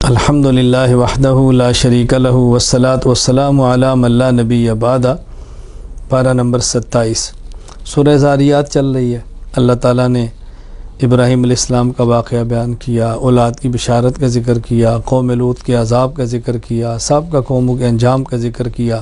الحمدللہ وحدہ لا شریک لہ والصلاۃ والسلام علی من لا نبی بعد۔ پارہ نمبر 27 سورہ ذاریات چل رہی ہے۔ اللہ تعالیٰ نے ابراہیم علیہ السلام کا واقعہ بیان کیا، اولاد کی بشارت کا ذکر کیا، قوم لوط کے عذاب کا ذکر کیا، سابقہ قوموں کے انجام کا ذکر کیا،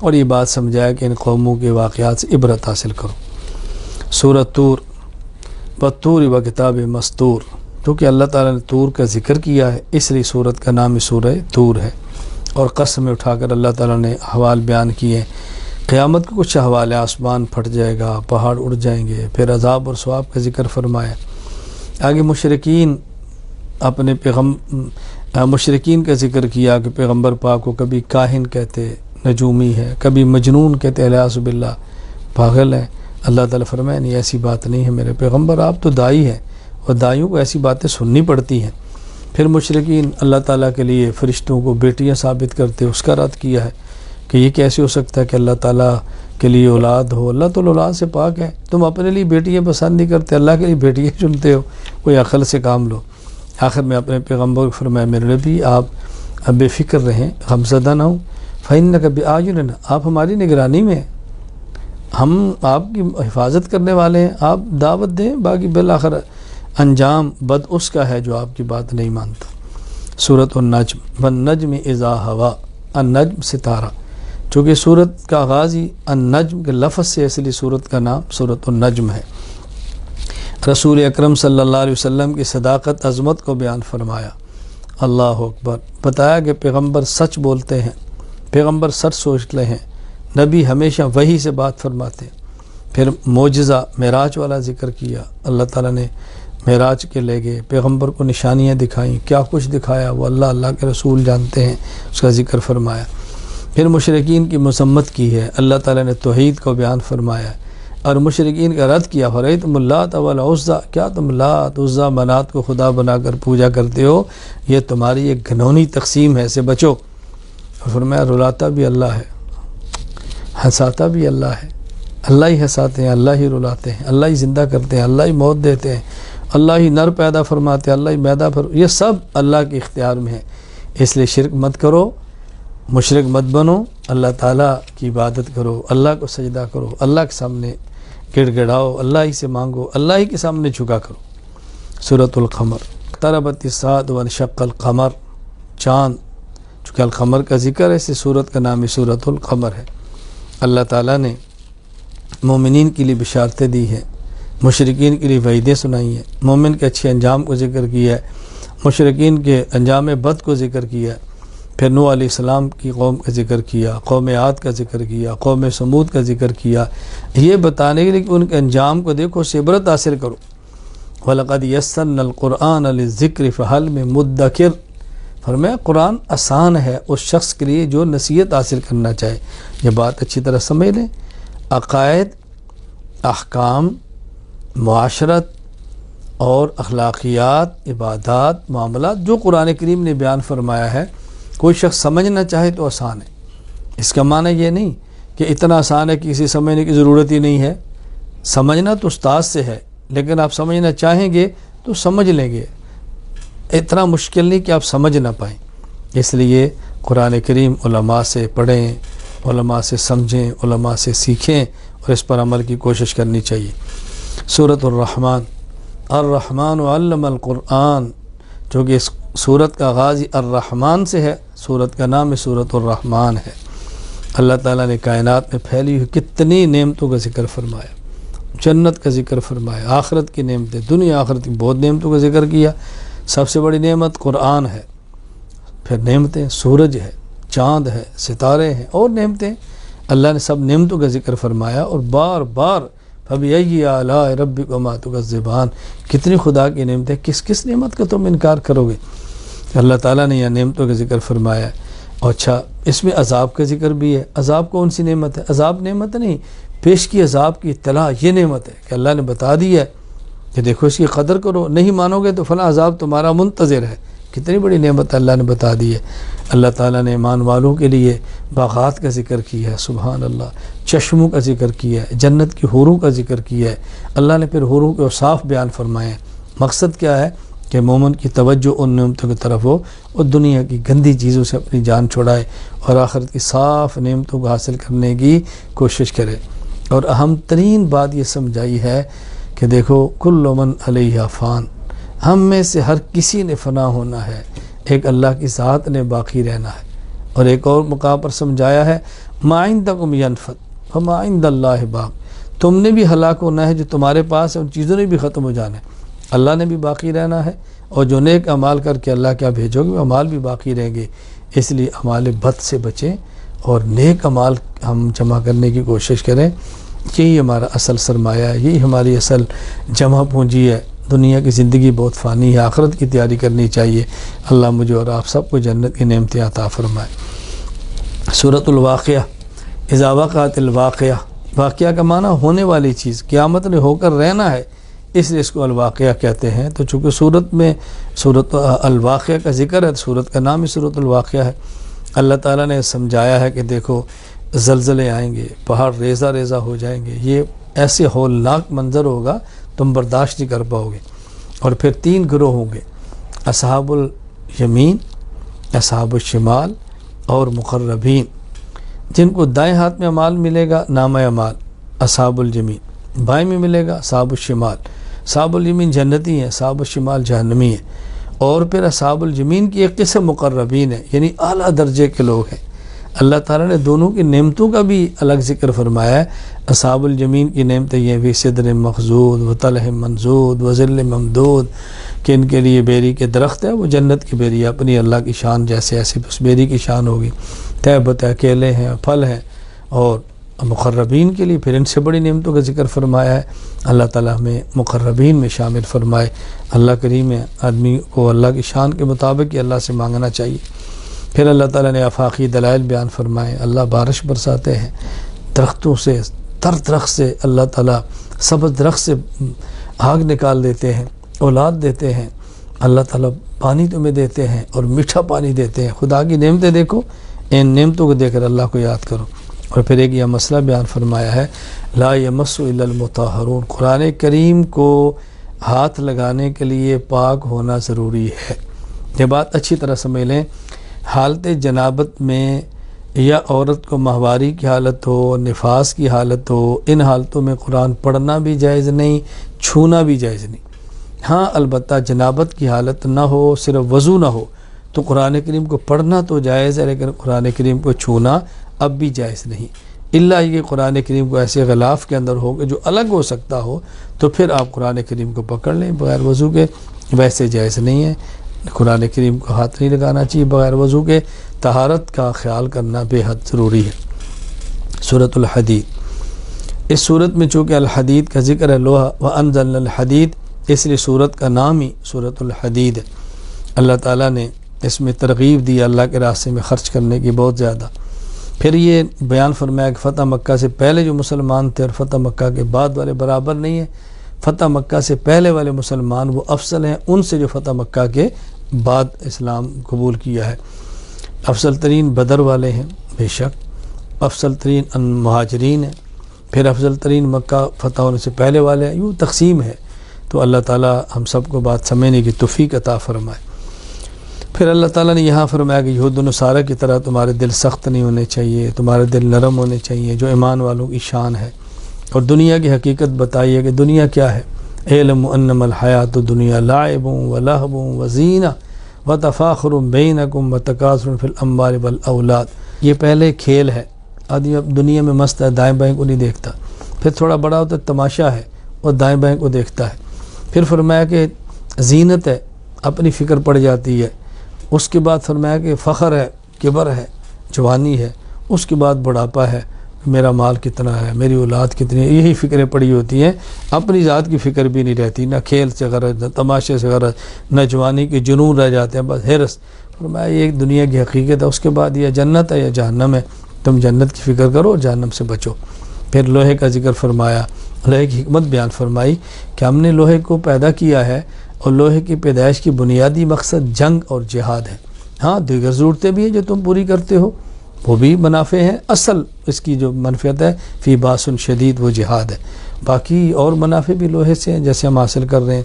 اور یہ بات سمجھایا کہ ان قوموں کے واقعات سے عبرت حاصل کرو۔ سورہ طور، والطور وکتاب مسطور، کیونکہ اللہ تعالیٰ نے طور کا ذکر کیا ہے اس لیے سورت کا نام سورہ طور ہے، اور قسم اٹھا کر اللہ تعالیٰ نے احوال بیان کیے۔ قیامت کے کچھ احوال، آسمان پھٹ جائے گا، پہاڑ اڑ جائیں گے، پھر عذاب اور ثواب کا ذکر فرمایا۔ آگے مشرکین مشرکین کا ذکر کیا کہ پیغمبر پاک کو کبھی کاہن کہتے، نجومی ہے، کبھی مجنون کہتے، الیاذ باللہ پاگل ہے۔ اللہ تعالیٰ فرمایا نہیں، ایسی بات نہیں ہے میرے پیغمبر، آپ تو داعی ہیں اور دائیوں کو ایسی باتیں سننی پڑتی ہیں۔ پھر مشرکین اللہ تعالیٰ کے لیے فرشتوں کو بیٹیاں ثابت کرتے، اس کا رد کیا ہے کہ یہ کیسے ہو سکتا ہے کہ اللہ تعالیٰ کے لیے اولاد ہو، اللہ تو اولاد سے پاک ہے، تم اپنے لیے بیٹیاں پسند نہیں کرتے، اللہ کے لیے بیٹیاں چنتے ہو، کوئی عقل سے کام لو۔ آخر میں اپنے پیغمبر کو فرمایا میرے نبی آپ بے فکر رہیں، غمزدہ نہ ہوں، فإنک بأعیننا، آپ ہماری نگرانی میں ہیں، ہم آپ کی حفاظت کرنے والے ہیں، آپ دعوت دیں، باقی بالآخر انجام بد اس کا ہے جو آپ کی بات نہیں مانتا۔ سورۃ النجم، والنجم اذا ہوا، النجم ستارہ، چونکہ سورت کا آغاز ہی النجم کے لفظ سے، اس لیے سورت کا نام سورۃ النجم ہے۔ رسول اکرم صلی اللہ علیہ وسلم کی صداقت، عظمت کو بیان فرمایا۔ اللہ اکبر، بتایا کہ پیغمبر سچ بولتے ہیں، پیغمبر سچ سوچتے ہیں، نبی ہمیشہ وحی سے بات فرماتے ہیں۔ پھر معجزہ معراج والا ذکر کیا، اللہ تعالیٰ نے معراج کے لے گئے، پیغمبر کو نشانیاں دکھائیں، کیا کچھ دکھایا وہ اللہ کے رسول جانتے ہیں، اس کا ذکر فرمایا۔ پھر مشرکین کی مذمت کی ہے، اللہ تعالیٰ نے توحید کو بیان فرمایا اور مشرکین کا رد کیا۔ فرأیتم اللات والعزیٰ، کیا تم لات عزیٰ منات کو خدا بنا کر پوجا کرتے ہو، یہ تمہاری ایک گھنونی تقسیم ہے، سے بچو۔ فرمایا رلاتا بھی اللہ ہے، ہنساتا بھی اللہ ہے، اللہ ہی ہنساتے ہیں، اللہ ہی رلاتے ہیں، اللہ ہی زندہ کرتے ہیں، اللہ ہی موت دیتے ہیں، اللہ ہی نر پیدا فرماتے ہیں، اللہ ہی میدا یہ سب اللہ کے اختیار میں ہے۔ اس لیے شرک مت کرو، مشرک مت بنو، اللہ تعالیٰ کی عبادت کرو، اللہ کو سجدہ کرو، اللہ کے سامنے گڑ گڑاؤ، اللہ ہی سے مانگو، اللہ ہی کے سامنے جھکا کرو۔ سورۃ القمر، اقتربت الساعۃ وانشق القمر، چاند، چونکہ القمر کا ذکر ہے اس سورت کا نام سورۃ القمر ہے۔ اللہ تعالیٰ نے مومنین کے لیے بشارتیں دی ہیں، مشرکین کے لیے وعیدیں سنائی ہیں، مومن کے اچھے انجام کو ذکر کیا ہے، مشرکین کے انجام بد کو ذکر کیا ہے۔ پھر نوح علیہ السلام کی قوم کا ذکر کیا، قوم عاد کا ذکر کیا، قوم سمود کا ذکر کیا، یہ بتانے کے لیے کہ ان کے انجام کو دیکھو، سے عبرت حاصل کرو۔ وَلَقَدْ يَسَّرْنَا الْقُرْآنَ لِلذِّكْرِ فَهَلْ مِن مُدَّكِرٍ، فرمایا قرآن آسان ہے اس شخص کے لیے جو نصیحت حاصل کرنا چاہے۔ یہ بات اچھی طرح سمجھ لیں، عقائد، احکام، معاشرت اور اخلاقیات، عبادات، معاملات جو قرآن کریم نے بیان فرمایا ہے، کوئی شخص سمجھنا چاہے تو آسان ہے۔ اس کا معنی یہ نہیں کہ اتنا آسان ہے کہ کسی سمجھنے کی ضرورت ہی نہیں ہے، سمجھنا تو استاد سے ہے، لیکن آپ سمجھنا چاہیں گے تو سمجھ لیں گے، اتنا مشکل نہیں کہ آپ سمجھ نہ پائیں۔ اس لیے قرآن کریم علماء سے پڑھیں، علماء سے سمجھیں، علماء سے سیکھیں اور اس پر عمل کی کوشش کرنی چاہیے۔ سورۃ الرحمن، الرحمن علم القرآن، جو کہ اس سورت کا آغاز الرحمن سے ہے، سورت کا نام سورۃ الرحمن ہے۔ اللہ تعالیٰ نے کائنات میں پھیلی ہوئی کتنی نعمتوں کا ذکر فرمایا، جنت کا ذکر فرمایا، آخرت کی نعمتیں، دنیا آخرت کی بہت نعمتوں کا ذکر کیا۔ سب سے بڑی نعمت قرآن ہے، پھر نعمتیں سورج ہے، چاند ہے، ستارے ہیں، اور نعمتیں، اللہ نے سب نعمتوں کا ذکر فرمایا، اور بار بار فَبِأَيِّ آلَاءِ رَبِّكُمَا تُكَذِّبَانِ، کتنی خدا کی نعمتیں، کس نعمت کا تم انکار کرو گے۔ اللہ تعالیٰ نے یہ نعمتوں کا ذکر فرمایا ہے۔ اور اچھا، اس میں عذاب کا ذکر بھی ہے۔ عذاب کون سی نعمت ہے؟ عذاب نعمت نہیں، پیش کی عذاب کی اطلاع، یہ نعمت ہے کہ اللہ نے بتا دی ہے کہ دیکھو اس کی قدر کرو، نہیں مانو گے تو فلاں عذاب تمہارا منتظر ہے۔ کتنی بڑی نعمت اللہ نے بتا دی ہے۔ اللہ تعالیٰ نے ایمان والوں کے لیے باغات کا ذکر کیا ہے، سبحان اللہ، چشموں کا ذکر کیا ہے، جنت کی حوروں کا ذکر کیا ہے۔ اللہ نے پھر حوروں کے اوصاف بیان فرمائے ہیں۔ مقصد کیا ہے؟ کہ مومن کی توجہ ان نعمتوں کی طرف ہو اور دنیا کی گندی چیزوں سے اپنی جان چھڑائے اور آخرت کی صاف نعمتوں کو حاصل کرنے کی کوشش کرے۔ اور اہم ترین بات یہ سمجھائی ہے کہ دیکھو کل من علیہ فان، ہم میں سے ہر کسی نے فنا ہونا ہے، ایک اللہ کی ذات نے باقی رہنا ہے۔ اور ایک اور مقام پر سمجھایا ہے ما عندکم ینفد وما عند اللہ باق، تم نے بھی ہلاک ہونا ہے، جو تمہارے پاس ہے ان چیزوں نے بھی ختم ہو جانا ہے، اللہ نے بھی باقی رہنا ہے، اور جو نیک اعمال کر کے اللہ کیا بھیجو گے وہ اعمال بھی باقی رہیں گے۔ اس لیے اعمال بد سے بچیں اور نیک اعمال ہم جمع کرنے کی کوشش کریں، یہی ہمارا اصل سرمایہ ہے، یہی ہماری اصل جمع پونجی ہے۔ دنیا کی زندگی بہت فانی ہے، آخرت کی تیاری کرنی چاہیے۔ اللہ مجھے اور آپ سب کو جنت کی نعمتیں عطا فرمائے۔ سورۃ الواقعہ، اذا وقعت الواقعہ، واقعہ کا معنی ہونے والی چیز، قیامت نے ہو کر رہنا ہے، اس لیے اس کو الواقعہ کہتے ہیں۔ تو چونکہ سورت میں سورۃ الواقعہ کا ذکر ہے، سورت کا نام ہی سورۃ الواقعہ ہے۔ اللہ تعالیٰ نے سمجھایا ہے کہ دیکھو زلزلے آئیں گے، پہاڑ ریزہ ریزہ ہو جائیں گے، یہ ایسے ہولناک منظر ہوگا تم برداشت نہیں کر پاؤ گے۔ اور پھر 3 گروہ ہوں گے، اصحاب الیمین، اصحاب الشمال اور مقربین، جن کو دائیں ہاتھ میں اعمال ملے گا نامہ اعمال اصحاب الیمین، بائیں میں ملے گا اصحاب الشمال۔ اصحاب الیمین جنتی ہیں، اصحاب الشمال جہنمی ہیں۔ اور پھر اصحاب الیمین کی ایک قسم مقربین ہے، یعنی اعلیٰ درجے کے لوگ ہیں۔ اللہ تعالیٰ نے دونوں کی نعمتوں کا بھی الگ ذکر فرمایا ہے۔ اصحاب الیمین کی نعمتیں یہ بھی صدر مخضود و طلح منضود و ظل ممدود، کہ ان کے لیے بیری کے درخت ہے، وہ جنت کی بیری ہے، اپنی اللہ کی شان جیسے ایسے اس بیری کی شان ہوگی، تہ بتہ کیلے ہیں، پھل ہیں۔ اور مقربین کے لیے پھر ان سے بڑی نعمتوں کا ذکر فرمایا ہے۔ اللہ تعالیٰ ہمیں مقربین میں شامل فرمائے۔ اللہ کریم ہے، آدمی کو اللہ کی شان کے مطابق ہی اللہ سے مانگنا چاہیے۔ پھر اللہ تعالیٰ نے آفاقی دلائل بیان فرمائے، اللہ بارش برساتے ہیں، درختوں سے، تر درخت سے اللہ تعالیٰ سبز درخت سے آگ نکال دیتے ہیں، اولاد دیتے ہیں، اللہ تعالیٰ پانی تمہیں دیتے ہیں اور میٹھا پانی دیتے ہیں۔ خدا کی نعمتیں دیکھو، ان نعمتوں کو دیکھ کر اللہ کو یاد کرو۔ اور پھر ایک یہ مسئلہ بیان فرمایا ہے، لا یمس الا المطہرون، قرآن کریم کو ہاتھ لگانے کے لیے پاک ہونا ضروری ہے۔ یہ بات اچھی طرح سمجھ لیں، حالت جنابت میں یا عورت کو ماہواری کی حالت ہو، نفاس کی حالت ہو، ان حالتوں میں قرآن پڑھنا بھی جائز نہیں، چھونا بھی جائز نہیں۔ ہاں البتہ جنابت کی حالت نہ ہو، صرف وضو نہ ہو تو قرآن کریم کو پڑھنا تو جائز ہے، لیکن قرآن کریم کو چھونا اب بھی جائز نہیں، الا یہ قرآن کریم کو ایسے غلاف کے اندر ہو کہ جو الگ ہو سکتا ہو تو پھر آپ قرآن کریم کو پکڑ لیں بغیر وضو کے، ویسے جائز نہیں ہے۔ قرآن کریم کو ہاتھ نہیں لگانا چاہیے بغیر وضو کے، طہارت کا خیال کرنا بے حد ضروری ہے۔ سورۃ الحدید، اس سورت میں چونکہ الحدید کا ذکر ہے، لوہا وانزلنا الحدید، اس لیے سورت کا نام ہی سورۃ الحدید ہے۔ اللہ تعالیٰ نے اس میں ترغیب دی اللہ کے راستے میں خرچ کرنے کی بہت زیادہ۔ پھر یہ بیان فرمایا کہ فتح مکہ سے پہلے جو مسلمان تھے اور فتح مکہ کے بعد والے برابر نہیں ہیں، فتح مکہ سے پہلے والے مسلمان وہ افضل ہیں ان سے جو فتح مکہ کے بعد اسلام قبول کیا ہے۔ افضل ترین بدر والے ہیں بے شک، افضل ترین مہاجرین ہیں، پھر افضل ترین مکہ فتح ہونے سے پہلے والے ہیں، یوں تقسیم ہے۔ تو اللہ تعالیٰ ہم سب کو بات سمجھنے کی توفیق عطا فرمائے۔ پھر اللہ تعالیٰ نے یہاں فرمایا کہ یہود و نصارہ کی طرح تمہارے دل سخت نہیں ہونے چاہیے، تمہارے دل نرم ہونے چاہیے، جو ایمان والوں کی شان ہے۔ اور دنیا کی حقیقت بتائیے کہ دنیا کیا ہے۔ اعلم انما الحیات الدنیا لعب ولہو وزینہ وتفاخر بینکم وتکاثر فی الاموال والاولاد، یہ پہلے کھیل ہے، آدمی اب دنیا میں مست ہے، دائیں بائیں کو نہیں دیکھتا، پھر تھوڑا بڑا ہوتا ہے تماشا ہے اور دائیں بائیں کو دیکھتا ہے، پھر فرمایا کہ زینت ہے، اپنی فکر پڑ جاتی ہے، اس کے بعد فرمایا کہ فخر ہے، کبر ہے، جوانی ہے، اس کے بعد بڑھاپا ہے، میرا مال کتنا ہے، میری اولاد کتنی ہے، یہی فکریں پڑی ہوتی ہیں، اپنی ذات کی فکر بھی نہیں رہتی، نہ کھیل سے غرض، نہ تماشے سے غرض، نہ جوانی کے جنون رہ جاتے ہیں، بس حرص۔ فرمایا یہ ایک دنیا کی حقیقت ہے، اس کے بعد یہ جنت ہے یا جہنم ہے، تم جنت کی فکر کرو اور جہنم سے بچو۔ پھر لوہے کا ذکر فرمایا، لوہے کی حکمت بیان فرمائی کہ ہم نے لوہے کو پیدا کیا ہے اور لوہے کی پیدائش کی بنیادی مقصد جنگ اور جہاد ہے۔ ہاں دیگر ضرورتیں بھی ہیں جو تم پوری کرتے ہو، وہ بھی منافع ہیں، اصل اس کی جو منفعت ہے فی باس شدید وہ جہاد ہے، باقی اور منافع بھی لوہے سے ہیں جیسے ہم حاصل کر رہے ہیں۔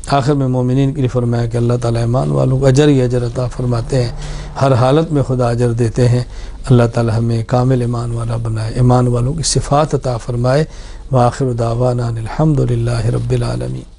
آخر میں مومنین کے لیے فرمایا کہ اللہ تعالیٰ ایمان والوں کو اجر ہی اجر عطا فرماتے ہیں، ہر حالت میں خدا اجر دیتے ہیں۔ اللہ تعالیٰ ہمیں کامل ایمان والا بنائے، ایمان والوں کی صفات عطا فرمائے۔ وآخر دعوانا الحمد للہ رب العالمین۔